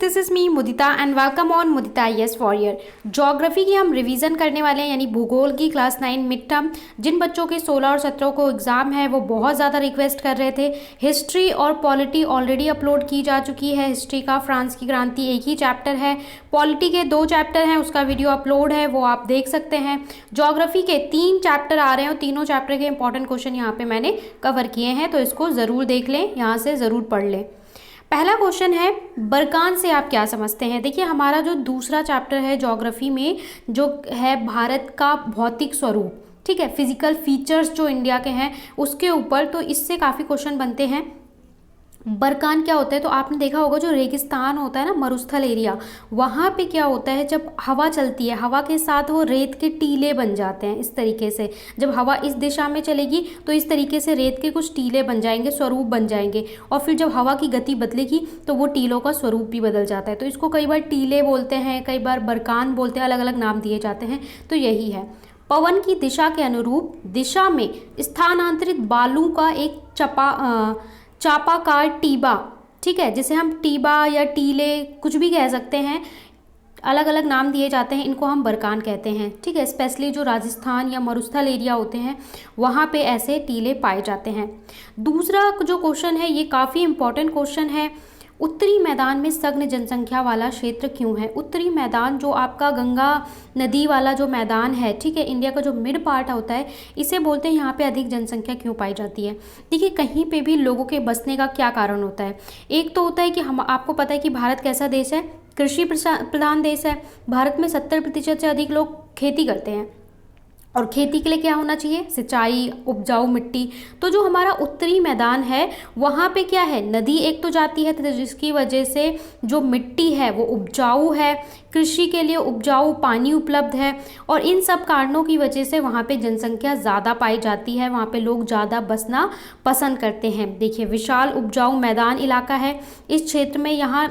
This is me Mudita and welcome on Mudita yes warrior. Geography की हम revision करने वाले हैं, यानी भूगोल की क्लास 9 मिड टर्म। जिन बच्चों के 16 और 17 को एग्जाम है वो बहुत ज़्यादा रिक्वेस्ट कर रहे थे। हिस्ट्री और पॉलिटी ऑलरेडी अपलोड की जा चुकी है। हिस्ट्री का फ्रांस की क्रांति एक ही चैप्टर है, पॉलिटी के 2 चैप्टर हैं, उसका वीडियो अपलोड है, वो आप देख सकते हैं। ज्योग्राफी के 3 चैप्टर आ रहे हैं और तीनों चैप्टर के इंपॉर्टेंट क्वेश्चन यहाँ पे मैंने कवर किए हैं, तो इसको ज़रूर देख लें, यहाँ से ज़रूर पढ़ लें। पहला क्वेश्चन है, बरकान से आप क्या समझते हैं। देखिए, हमारा जो दूसरा चैप्टर है ज्योग्राफी में, जो है भारत का भौतिक स्वरूप, ठीक है, फिजिकल फीचर्स जो इंडिया के हैं उसके ऊपर, तो इससे काफ़ी क्वेश्चन बनते हैं। बरकान क्या होता है, तो आपने देखा होगा जो रेगिस्तान होता है ना, मरुस्थल एरिया, वहाँ पे क्या होता है, जब हवा चलती है, हवा के साथ वो रेत के टीले बन जाते हैं। इस तरीके से जब हवा इस दिशा में चलेगी तो इस तरीके से रेत के कुछ टीले बन जाएंगे, स्वरूप बन जाएंगे, और फिर जब हवा की गति बदलेगी तो वो टीलों का स्वरूप भी बदल जाता है। तो इसको कई बार टीले बोलते हैं, कई बार बरकान बोलते हैं, अलग अलग नाम दिए जाते हैं। तो यही है। पवन की दिशा के अनुरूप दिशा में स्थानांतरित बालू का एक चापाकार टीबा, ठीक है, जिसे हम टीबा या टीले कुछ भी कह सकते हैं, अलग अलग नाम दिए जाते हैं, इनको हम बरकान कहते हैं, ठीक है। स्पेशली जो राजस्थान या मरुस्थल एरिया होते हैं वहाँ पे ऐसे टीले पाए जाते हैं। दूसरा जो क्वेश्चन है ये काफ़ी इंपॉर्टेंट क्वेश्चन है, उत्तरी मैदान में सघन जनसंख्या वाला क्षेत्र क्यों है। उत्तरी मैदान जो आपका गंगा नदी वाला जो मैदान है, ठीक है, इंडिया का जो मिड पार्ट होता है, इसे बोलते हैं यहाँ पे अधिक जनसंख्या क्यों पाई जाती है। देखिए, कहीं पे भी लोगों के बसने का क्या कारण होता है। एक तो होता है कि हम, आपको पता है कि भारत कैसा देश है, कृषि प्रधान देश है। भारत में 70% से अधिक लोग खेती करते हैं, और खेती के लिए क्या होना चाहिए, सिंचाई, उपजाऊ मिट्टी। तो जो हमारा उत्तरी मैदान है वहाँ पे क्या है, नदी एक तो जाती है, तो जिसकी वजह से जो मिट्टी है वो उपजाऊ है, कृषि के लिए उपजाऊ पानी उपलब्ध है, और इन सब कारणों की वजह से वहाँ पे जनसंख्या ज़्यादा पाई जाती है, वहाँ पे लोग ज़्यादा बसना पसंद करते हैं। देखिए, विशाल उपजाऊ मैदान इलाका है इस क्षेत्र में। यहाँ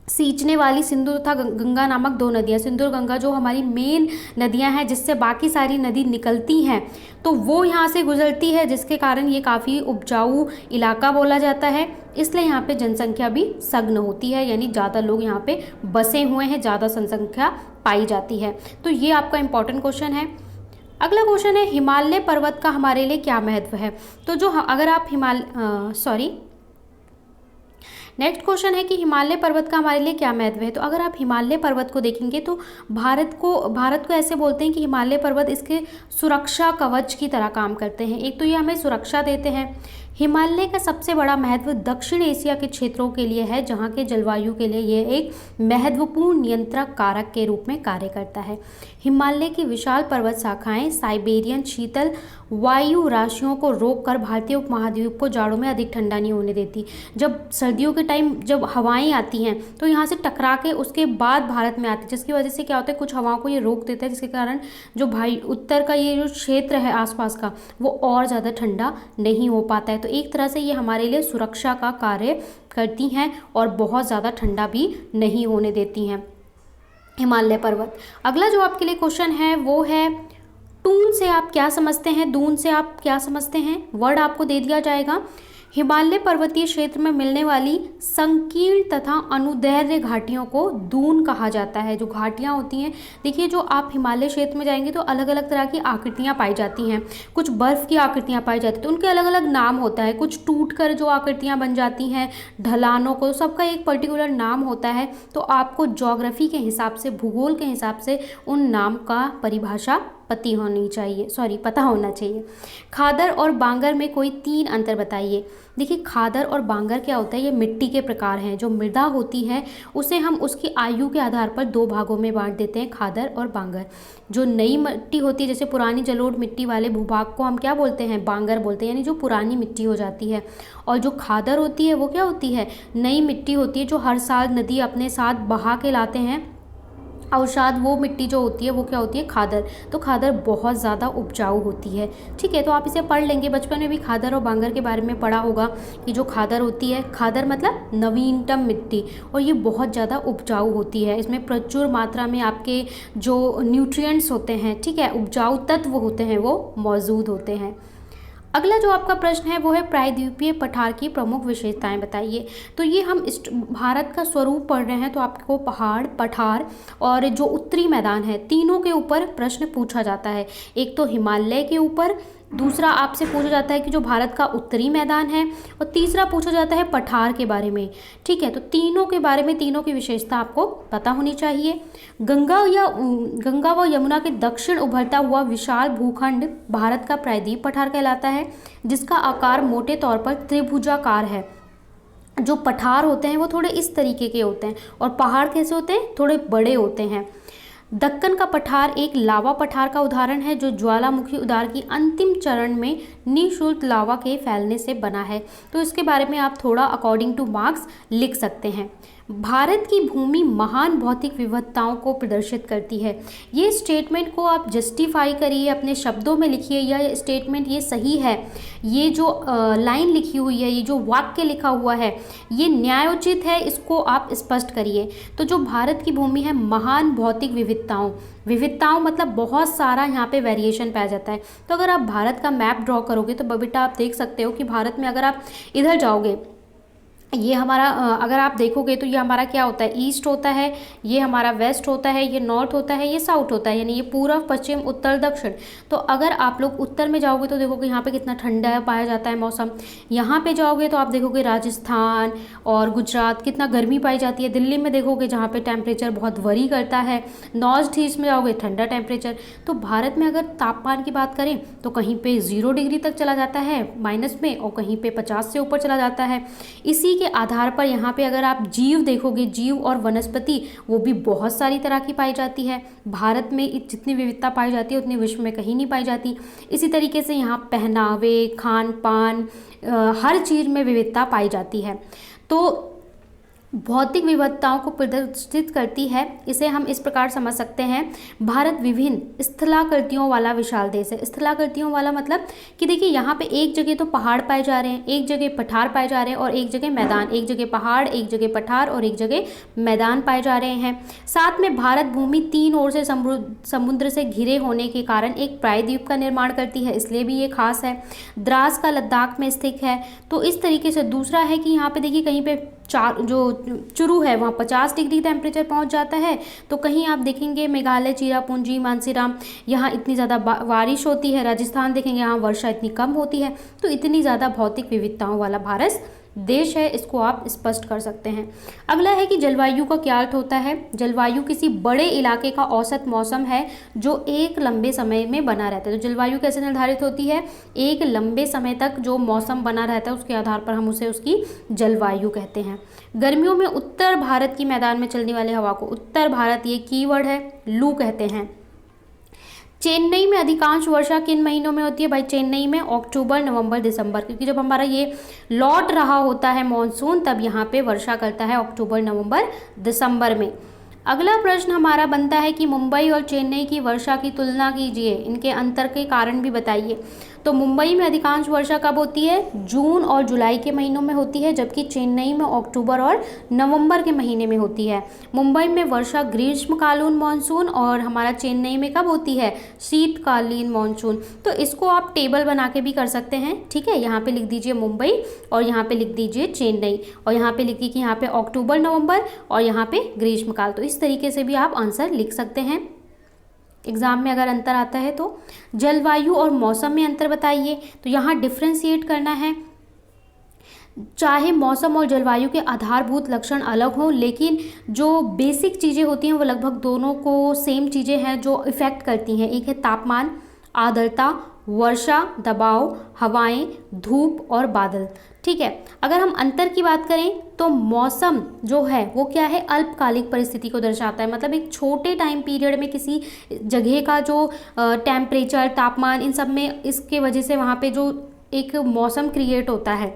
सींचने वाली सिंधु तथा गंगा नामक 2 नदियाँ, सिंधु और गंगा जो हमारी मेन नदियाँ हैं जिससे बाकी सारी नदी निकलती हैं, तो वो यहाँ से गुजरती है, जिसके कारण ये काफ़ी उपजाऊ इलाका बोला जाता है। इसलिए यहाँ पे जनसंख्या भी सघन होती है, यानी ज़्यादा लोग यहाँ पे बसे हुए हैं, ज़्यादा जनसंख्या पाई जाती है। तो ये आपका इम्पॉर्टेंट क्वेश्चन है। अगला क्वेश्चन है, हिमालय पर्वत का हमारे लिए क्या महत्व है। तो जो अगर आप नेक्स्ट क्वेश्चन है कि हिमालय पर्वत का हमारे लिए क्या महत्व है। तो अगर आप हिमालय पर्वत को देखेंगे तो भारत को ऐसे बोलते हैं कि हिमालय पर्वत इसके सुरक्षा कवच की तरह काम करते हैं। एक तो ये हमें सुरक्षा देते हैं। हिमालय का सबसे बड़ा महत्व दक्षिण एशिया के क्षेत्रों के लिए है, जहाँ के जलवायु के लिए ये एक महत्वपूर्ण नियंत्रक कारक के रूप में कार्य करता है। हिमालय की विशाल पर्वत शाखाएं साइबेरियन शीतल वायु राशियों को रोककर भारतीय उपमहाद्वीप को जाड़ों में अधिक ठंडा नहीं होने देती। जब सर्दियों के टाइम जब हवाएं आती हैं तो यहाँ से टकरा के उसके बाद भारत में आती है, जिसकी वजह से क्या होता है, कुछ हवाओं को ये रोक देता है, जिसके कारण जो उत्तर का ये जो क्षेत्र है आसपास का, वो और ज़्यादा ठंडा नहीं हो पाता है। तो एक तरह से ये हमारे लिए सुरक्षा का कार्य करती हैं और बहुत ज़्यादा ठंडा भी नहीं होने देती हैं हिमालय पर्वत। अगला जो आपके लिए क्वेश्चन है वो है, टून से आप क्या समझते हैं, दून से आप क्या समझते हैं। वर्ड आपको दे दिया जाएगा। हिमालय पर्वतीय क्षेत्र में मिलने वाली संकीर्ण तथा अनुदैर्घ्य घाटियों को दून कहा जाता है। जो घाटियाँ होती हैं, देखिए, जो आप हिमालय क्षेत्र में जाएंगे तो अलग अलग तरह की आकृतियाँ पाई जाती हैं। कुछ बर्फ़ की आकृतियाँ पाई जाती हैं, तो उनके अलग अलग नाम होता है। कुछ टूट कर जो आकृतियाँ बन जाती हैं, ढलानों को, सबका एक पर्टिकुलर नाम होता है। तो आपको ज्योग्राफी के हिसाब से, भूगोल के हिसाब से उन नाम का परिभाषा पता होना चाहिए। खादर और बांगर में कोई 3 अंतर बताइए। देखिए, खादर और बांगर क्या होता है, ये मिट्टी के प्रकार हैं। जो मृदा होती है उसे हम उसकी आयु के आधार पर 2 भागों में बांट देते हैं, खादर और बांगर। जो नई मिट्टी होती है, जैसे पुरानी जलोढ़ मिट्टी वाले भूभाग को हम क्या बोलते हैं, बांगर बोलते हैं, यानी जो पुरानी मिट्टी हो जाती है। और जो खादर होती है वो क्या होती है, नई मिट्टी होती है, जो हर साल नदी अपने साथ बहा के लाते हैं, और शायद वो मिट्टी जो होती है वो क्या होती है, खादर। तो खादर बहुत ज़्यादा उपजाऊ होती है, ठीक है। तो आप इसे पढ़ लेंगे, बचपन में भी खादर और बांगर के बारे में पढ़ा होगा कि जो खादर होती है, खादर मतलब नवीनतम मिट्टी, और ये बहुत ज़्यादा उपजाऊ होती है। इसमें प्रचुर मात्रा में आपके जो न्यूट्रिएंट्स होते हैं, ठीक है, उपजाऊ तत्व होते हैं, वो मौजूद होते हैं। अगला जो आपका प्रश्न है वो है प्रायद्वीपीय पठार की प्रमुख विशेषताएं बताइए। तो ये हम भारत का स्वरूप पढ़ रहे हैं, तो आपको पहाड़, पठार और जो उत्तरी मैदान है, तीनों के ऊपर प्रश्न पूछा जाता है। एक तो हिमालय के ऊपर, दूसरा आपसे पूछा जाता है कि जो भारत का उत्तरी मैदान है, और तीसरा पूछा जाता है पठार के बारे में। ठीक है, तो तीनों के बारे में, तीनों की विशेषता आपको पता होनी चाहिए। गंगा व यमुना के दक्षिण उभरता हुआ विशाल भूखंड भारत का प्रायद्वीप पठार कहलाता है, जिसका आकार मोटे तौर पर त्रिभुजाकार है। जो पठार होते हैं वो थोड़े इस तरीके के होते हैं, और पहाड़ कैसे होते हैं, थोड़े बड़े होते हैं। दक्कन का पठार एक लावा पठार का उदाहरण है, जो ज्वालामुखी उद्गार की अंतिम चरण में निःशुल्क लावा के फैलने से बना है। तो इसके बारे में आप थोड़ा अकॉर्डिंग टू मार्क्स लिख सकते हैं। भारत की भूमि महान भौतिक विविधताओं को प्रदर्शित करती है। ये स्टेटमेंट को आप जस्टिफाई करिए, अपने शब्दों में लिखिए, या ये स्टेटमेंट ये सही है, ये जो लाइन लिखी हुई है, ये जो वाक्य लिखा हुआ है, ये न्यायोचित है, इसको आप स्पष्ट करिए। तो जो भारत की भूमि है महान भौतिक विविधताओं मतलब बहुत सारा यहाँ पे वेरिएशन पाया जाता है। तो अगर आप भारत का मैप ड्रॉ करोगे तो बेटा आप देख सकते हो कि भारत में अगर आप इधर जाओगे, ये हमारा अगर आप देखोगे तो ये हमारा क्या होता है, ईस्ट होता है, ये हमारा वेस्ट होता है, ये नॉर्थ होता है, ये साउथ होता है, यानी ये पूर्व, पश्चिम, उत्तर, दक्षिण। तो अगर आप लोग उत्तर में जाओगे तो देखोगे यहाँ पे कितना ठंडा पाया जाता है मौसम। यहाँ पे जाओगे तो आप देखोगे राजस्थान और गुजरात कितना गर्मी पाई जाती है। दिल्ली में देखोगे जहाँ पे टेम्परेचर बहुत वरी करता है। नॉर्थ ईस्ट में जाओगे ठंडा टेम्परेचर। तो भारत में अगर तापमान की बात करें तो कहीं पे 0 डिग्री तक चला जाता है माइनस में, और कहीं पे 50 से ऊपर चला जाता है। इसी के आधार पर यहाँ पे अगर आप जीव देखोगे, जीव और वनस्पति वो भी बहुत सारी तरह की पाई जाती है। भारत में जितनी विविधता पाई जाती है उतनी विश्व में कहीं नहीं पाई जाती। इसी तरीके से यहाँ पहनावे, खान पान, हर चीज़ में विविधता पाई जाती है। तो भौतिक विविधताओं को प्रदर्शित करती है। इसे हम इस प्रकार समझ सकते हैं, भारत विभिन्न स्थलाकृतियों वाला विशाल देश है। स्थलाकृतियों वाला मतलब कि देखिए यहाँ पे एक जगह तो पहाड़ पाए जा रहे हैं, एक जगह पठार पाए जा रहे हैं, और एक जगह मैदान, एक जगह पहाड़, एक जगह पठार और एक जगह मैदान पाए जा रहे हैं। साथ में भारत भूमि 3 ओर से समुद्र से घिरे होने के कारण एक प्रायद्वीप का निर्माण करती है, इसलिए भी ये खास है। द्रास का लद्दाख में स्थित है। तो इस तरीके से दूसरा है कि यहाँ पे देखिए कहीं पे जो चुरू है वहाँ 50 डिग्री टेम्परेचर पहुँच जाता है। तो कहीं आप देखेंगे मेघालय, चिरापुंजी, मानसीराम, यहाँ इतनी ज़्यादा बारिश होती है। राजस्थान देखेंगे यहाँ वर्षा इतनी कम होती है। तो इतनी ज़्यादा भौतिक विविधताओं वाला भारत देश है, इसको आप स्पष्ट कर सकते हैं। अगला है कि जलवायु का क्या अर्थ होता है। जलवायु किसी बड़े इलाके का औसत मौसम है जो एक लंबे समय में बना रहता है। तो जलवायु कैसे निर्धारित होती है, एक लंबे समय तक जो मौसम बना रहता है उसके आधार पर हम उसे उसकी जलवायु कहते हैं। गर्मियों में उत्तर भारत की मैदान में चलने वाली हवा को उत्तर भारत, ये कीवर्ड है, लू कहते हैं। चेन्नई में अधिकांश वर्षा किन महीनों में होती है भाई, चेन्नई में अक्टूबर, नवंबर, दिसंबर, क्योंकि जब हमारा ये लौट रहा होता है मॉनसून तब यहाँ पे वर्षा करता है अक्टूबर, नवंबर, दिसंबर में। अगला प्रश्न हमारा बनता है कि मुंबई और चेन्नई की वर्षा की तुलना कीजिए, इनके अंतर के कारण भी बताइए। तो मुंबई में अधिकांश वर्षा कब होती है, जून और जुलाई के महीनों में होती है, जबकि चेन्नई में अक्टूबर और नवंबर के महीने में होती है। मुंबई में वर्षा ग्रीष्मकालीन मानसून और हमारा चेन्नई में कब होती है, शीतकालीन मानसून। तो इसको आप टेबल बना के भी कर सकते हैं, ठीक है। यहाँ पे लिख दीजिए मुंबई और यहाँ पे लिख दीजिए चेन्नई, और यहाँ पे लिखिए कि यहाँ पे अक्टूबर, नवंबर और यहाँ पे ग्रीष्मकाल। तो इस तरीके से भी आप आंसर लिख सकते हैं एग्जाम में अगर अंतर आता है तो। जलवायु और मौसम में अंतर बताइए, तो यहाँ डिफ्रेंशिएट करना है। चाहे मौसम और जलवायु के आधारभूत लक्षण अलग हों, लेकिन जो बेसिक चीज़ें होती हैं वो लगभग दोनों को सेम चीज़ें हैं जो इफ़ेक्ट करती हैं। एक है तापमान, आर्द्रता, वर्षा, दबाव, हवाएं, धूप और बादल, ठीक है। अगर हम अंतर की बात करें तो मौसम जो है वो क्या है, अल्पकालिक परिस्थिति को दर्शाता है। मतलब एक छोटे टाइम पीरियड में किसी जगह का जो टेम्परेचर, तापमान, इन सब में इसके वजह से वहाँ पे जो एक मौसम क्रिएट होता है,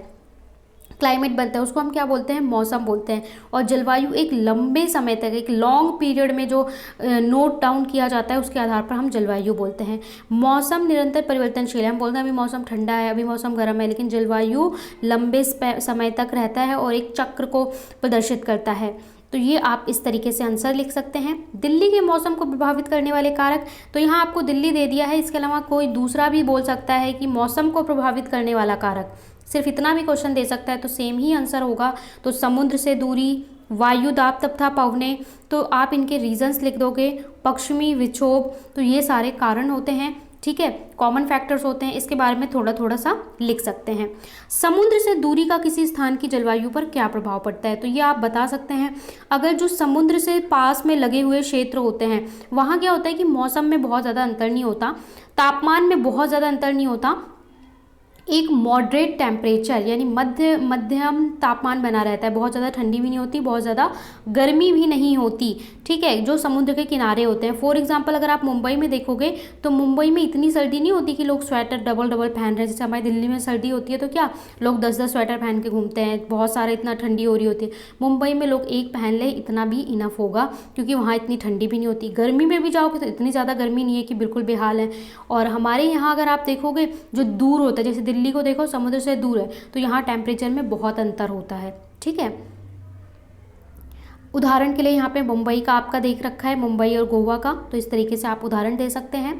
क्लाइमेट बनता है, उसको हम क्या बोलते हैं, मौसम बोलते हैं। और जलवायु एक लंबे समय तक, एक लॉन्ग पीरियड में जो नोट डाउन किया जाता है उसके आधार पर हम जलवायु बोलते हैं। मौसम निरंतर परिवर्तनशील है। हम बोलते हैं अभी मौसम ठंडा है, अभी मौसम गर्म है, लेकिन जलवायु लंबे समय तक रहता है और एक चक्र को प्रदर्शित करता है। तो ये आप इस तरीके से आंसर लिख सकते हैं। दिल्ली के मौसम को प्रभावित करने वाले कारक, तो यहाँ आपको दिल्ली दे दिया है, इसके अलावा कोई दूसरा भी बोल सकता है कि मौसम को प्रभावित करने वाला कारक, सिर्फ इतना भी क्वेश्चन दे सकता है तो सेम ही आंसर होगा। तो समुद्र से दूरी, वायु दाब तथा पवने, तो आप इनके रीजंस लिख दोगे। पश्चिमी विक्षोभ, तो ये सारे कारण होते हैं, ठीक है, कॉमन फैक्टर्स होते हैं, इसके बारे में थोड़ा थोड़ा सा लिख सकते हैं। समुद्र से दूरी का किसी स्थान की जलवायु पर क्या प्रभाव पड़ता है, तो ये आप बता सकते हैं। अगर जो समुद्र से पास में लगे हुए क्षेत्र होते हैं वहाँ क्या होता है कि मौसम में बहुत ज़्यादा अंतर नहीं होता, तापमान में बहुत ज़्यादा अंतर नहीं होता, एक मॉडरेट टेम्परेचर यानी मध्यम तापमान बना रहता है, बहुत ज़्यादा ठंडी भी नहीं होती, बहुत ज़्यादा गर्मी भी नहीं होती, ठीक है, जो समुद्र के किनारे होते हैं। फॉर एग्जांपल अगर आप मुंबई में देखोगे तो मुंबई में इतनी सर्दी नहीं होती कि लोग स्वेटर डबल डबल पहन रहे हैं, जैसे हमारी दिल्ली में सर्दी होती है तो क्या लोग 10-10 स्वेटर पहन के घूमते हैं, बहुत सारे, इतना ठंडी हो रही होती है। मुंबई में लोग एक पहन ले, इतना भी इनफ होगा, क्योंकि वहाँ इतनी ठंडी भी नहीं होती। गर्मी में भी जाओगे तो इतनी ज़्यादा गर्मी नहीं है कि बिल्कुल बेहाल है। और हमारे यहाँ अगर आप देखोगे जो दूर होता है, जैसे दिल्ली को देखो समुद्र से दूर है, तो यहाँ टेम्परेचर में बहुत अंतर होता है, ठीक है। उदाहरण के लिए यहाँ पे मुंबई का आपका देख रखा है, मुंबई और गोवा का, तो इस तरीके से आप उदाहरण दे सकते हैं।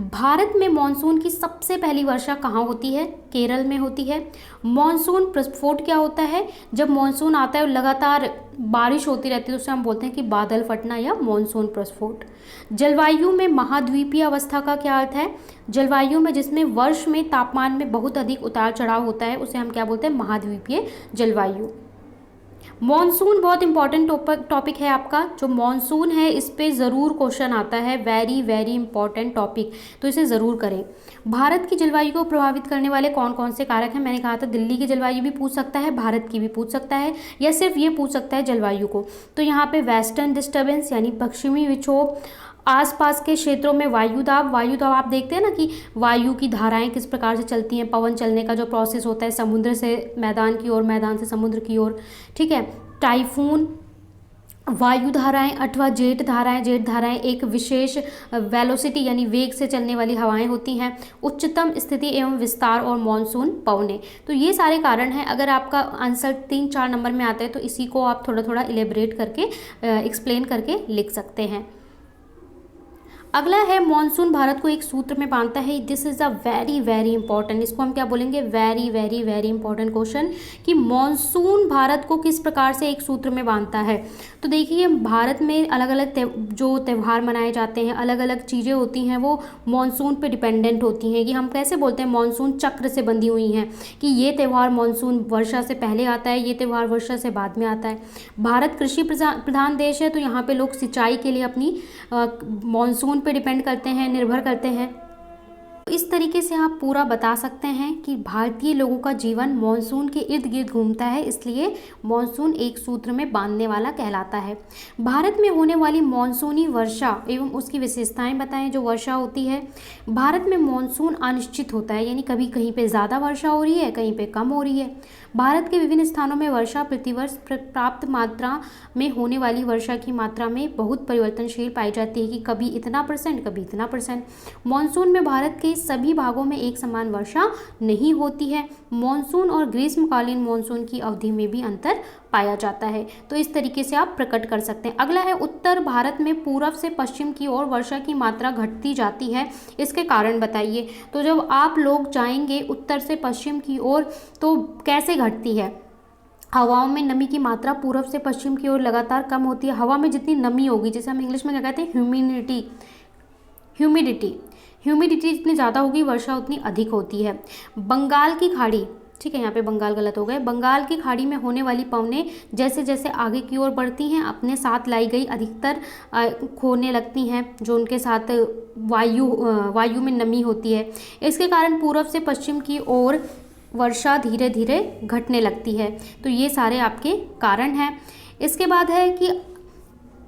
भारत में मानसून की सबसे पहली वर्षा कहाँ होती है, केरल में होती है। मानसून प्रस्फोट क्या होता है, जब मानसून आता है और लगातार बारिश होती रहती है तो उसे हम बोलते हैं कि बादल फटना या मानसून प्रस्फोट। जलवायु में महाद्वीपीय अवस्था का क्या अर्थ है, जलवायु में जिसमें वर्ष में तापमान में बहुत अधिक उतार चढ़ाव होता है उसे हम क्या बोलते हैं, महाद्वीपीय जलवायु। मॉनसून बहुत इंपॉर्टेंट टॉपिक है आपका, जो मॉनसून है इस पे ज़रूर क्वेश्चन आता है, वेरी वेरी इंपॉर्टेंट टॉपिक, तो इसे ज़रूर करें। भारत की जलवायु को प्रभावित करने वाले कौन कौन से कारक हैं, मैंने कहा था दिल्ली की जलवायु भी पूछ सकता है, भारत की भी पूछ सकता है, या सिर्फ ये पूछ सकता है जलवायु को। तो यहाँ पे वेस्टर्न डिस्टर्बेंस यानी पश्चिमी विक्षोभ, आसपास के क्षेत्रों में वायु दाब आप देखते हैं ना कि वायु की धाराएं किस प्रकार से चलती हैं, पवन चलने का जो प्रोसेस होता है समुद्र से मैदान की ओर, मैदान से समुद्र की ओर, ठीक है। टाइफून, वायु धाराएं अथवा जेट धाराएं एक विशेष वेलोसिटी यानी वेग से चलने वाली हवाएं होती हैं। उच्चतम स्थिति एवं विस्तार और मॉनसून पवने, तो ये सारे कारण हैं। अगर आपका आंसर 3-4 नंबर में आता है तो इसी को आप थोड़ा थोड़ा इलेबरेट करके एक्सप्लेन करके लिख सकते हैं। अगला है मॉनसून भारत को एक सूत्र में बांधता है। This is a very very important, इसको हम क्या बोलेंगे, very very very important question, कि मॉनसून भारत को किस प्रकार से एक सूत्र में बांधता है। तो देखिए भारत में अलग अलग जो त्यौहार मनाए जाते हैं, अलग अलग चीज़ें होती हैं, वो मॉनसून पे डिपेंडेंट होती हैं, कि हम कैसे बोलते हैं मॉनसून चक्र से बंधी हुई हैं, कि ये त्यौहार मॉनसून वर्षा से पहले आता है, ये त्यौहार वर्षा से बाद में आता है। भारत कृषि प्रधान देश है, तो यहाँ पे लोग सिंचाई के लिए अपनी मॉनसून पे डिपेंड करते हैं, निर्भर करते हैं। इस तरीके से आप पूरा बता सकते हैं कि भारतीय लोगों का जीवन मॉनसून के इर्द गिर्द घूमता है, इसलिए मॉनसून एक सूत्र में बांधने वाला कहलाता है। भारत में होने वाली मॉनसूनी वर्षा एवं उसकी विशेषताएं बताएं। जो वर्षा होती है भारत में, मॉनसून अनिश्चित होता है, यानी कभी कहीं पे ज़्यादा वर्षा हो रही है, कहीं पे कम हो रही है। भारत के विभिन्न स्थानों में वर्षा प्रतिवर्ष प्राप्त मात्रा में होने वाली वर्षा की मात्रा में बहुत परिवर्तनशील पाई जाती है, कि कभी इतना %, कभी इतना %। मॉनसून में भारत के सभी भागों में एक समान वर्षा नहीं होती है। मॉनसून और ग्रीष्मकालीन मॉनसून की अवधि में भी अंतर पाया जाता है। तो इस तरीके से आप प्रकट कर सकते हैं। अगला है उत्तर भारत में पूर्व से पश्चिम की ओर वर्षा की मात्रा घटती जाती है, इसके कारण बताइए। तो जब आप लोग जाएंगे उत्तर से पश्चिम की ओर तो कैसे घटती है, हवाओं में नमी की मात्रा पूर्व से पश्चिम की ओर लगातार कम होती है। हवा में जितनी नमी होगी, जैसे हम इंग्लिश में क्या कहते हैं, ह्यूमिडिटी जितनी ज़्यादा होगी वर्षा उतनी अधिक होती है। बंगाल की खाड़ी, ठीक है, यहाँ पे बंगाल गलत हो गए। बंगाल की खाड़ी में होने वाली पवनें जैसे जैसे आगे की ओर बढ़ती हैं, अपने साथ लाई गई अधिकतर खोने लगती हैं, जो उनके साथ वायु में नमी होती है। इसके कारण पूर्व से पश्चिम की ओर वर्षा धीरे धीरे घटने लगती है। तो ये सारे आपके कारण हैं। इसके बाद है कि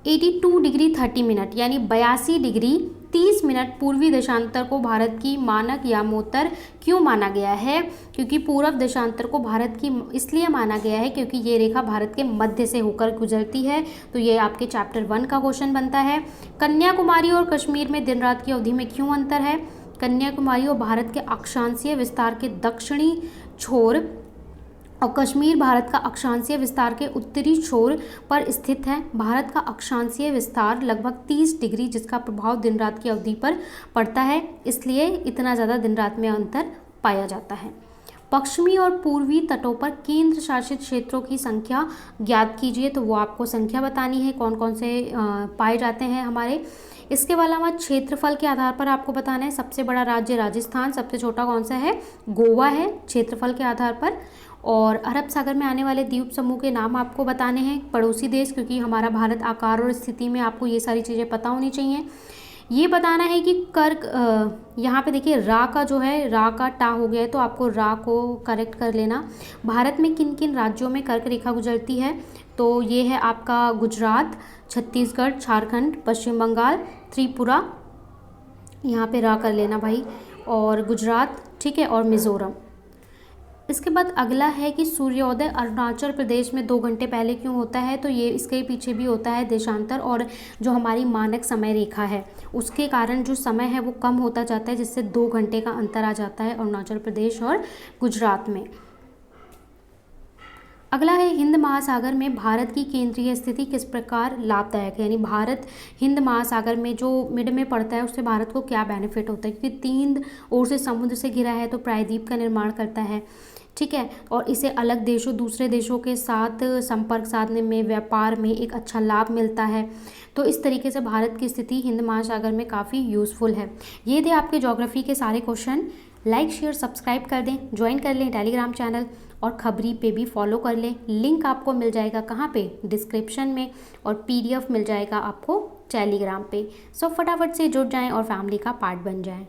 82 डिग्री 30 मिनट यानी 82 डिग्री 30 मिनट पूर्वी देशांतर को भारत की मानक यामोत्तर क्यों माना गया है, क्योंकि पूर्व देशांतर को भारत की इसलिए माना गया है क्योंकि ये रेखा भारत के मध्य से होकर गुजरती है। तो ये आपके चैप्टर 1 का क्वेश्चन बनता है। कन्याकुमारी और कश्मीर में दिन रात की अवधि में क्यों अंतर है। कन्याकुमारी और भारत के अक्षांशीय विस्तार के दक्षिणी छोर और कश्मीर भारत का अक्षांशीय विस्तार के उत्तरी छोर पर स्थित है। भारत का अक्षांशीय विस्तार लगभग 30 डिग्री, जिसका प्रभाव दिन रात की अवधि पर पड़ता है, इसलिए इतना ज़्यादा दिन रात में अंतर पाया जाता है। पश्चिमी और पूर्वी तटों पर केंद्र शासित क्षेत्रों की संख्या ज्ञात कीजिए। तो वो आपको संख्या बतानी है कौन कौन से पाए जाते हैं हमारे। इसके अलावा क्षेत्रफल के आधार पर आपको बताना है। सबसे बड़ा राज्य राजस्थान, सबसे छोटा कौन सा है, गोवा है क्षेत्रफल के आधार पर। और अरब सागर में आने वाले द्वीप समूह के नाम आपको बताने हैं, पड़ोसी देश, क्योंकि हमारा भारत आकार और स्थिति में आपको ये सारी चीज़ें पता होनी चाहिए। ये बताना है कि कर्क, यहाँ पे देखिए रा का जो है, रा का टा हो गया है, तो आपको रा को करेक्ट कर लेना। भारत में किन किन राज्यों में कर्क रेखा गुजरती है, तो ये है आपका गुजरात, छत्तीसगढ़, झारखंड, पश्चिम बंगाल, त्रिपुरा, यहाँ पे रा कर लेना भाई, और गुजरात, ठीक है, और मिज़ोरम। इसके बाद अगला है कि सूर्योदय अरुणाचल प्रदेश में 2 घंटे पहले क्यों होता है, तो ये इसके पीछे भी होता है देशांतर, और जो हमारी मानक समय रेखा है उसके कारण जो समय है वो कम होता जाता है, जिससे 2 घंटे का अंतर आ जाता है अरुणाचल प्रदेश और गुजरात में। अगला है हिंद महासागर में भारत की केंद्रीय स्थिति किस प्रकार लाभदायक है, यानी भारत हिंद महासागर में जो मिड में पड़ता है उससे भारत को क्या बेनिफिट होता है, क्योंकि 3 ओर से समुद्र से घिरा है, तो प्रायद्वीप का निर्माण करता है, ठीक है, और इसे अलग देशों, दूसरे देशों के साथ संपर्क साधने में, व्यापार में एक अच्छा लाभ मिलता है। तो इस तरीके से भारत की स्थिति हिंद महासागर में काफ़ी यूज़फुल है। ये थे आपके ज्योग्राफी के सारे क्वेश्चन। लाइक शेयर सब्सक्राइब कर दें, ज्वाइन कर लें टेलीग्राम चैनल, और खबरी पे भी फॉलो कर लें। लिंक आपको मिल जाएगा कहाँ पे, डिस्क्रिप्शन में, और PDF मिल जाएगा आपको टेलीग्राम पे। सो फटाफट से जुड़ जाएं और फैमिली का पार्ट बन जाएं।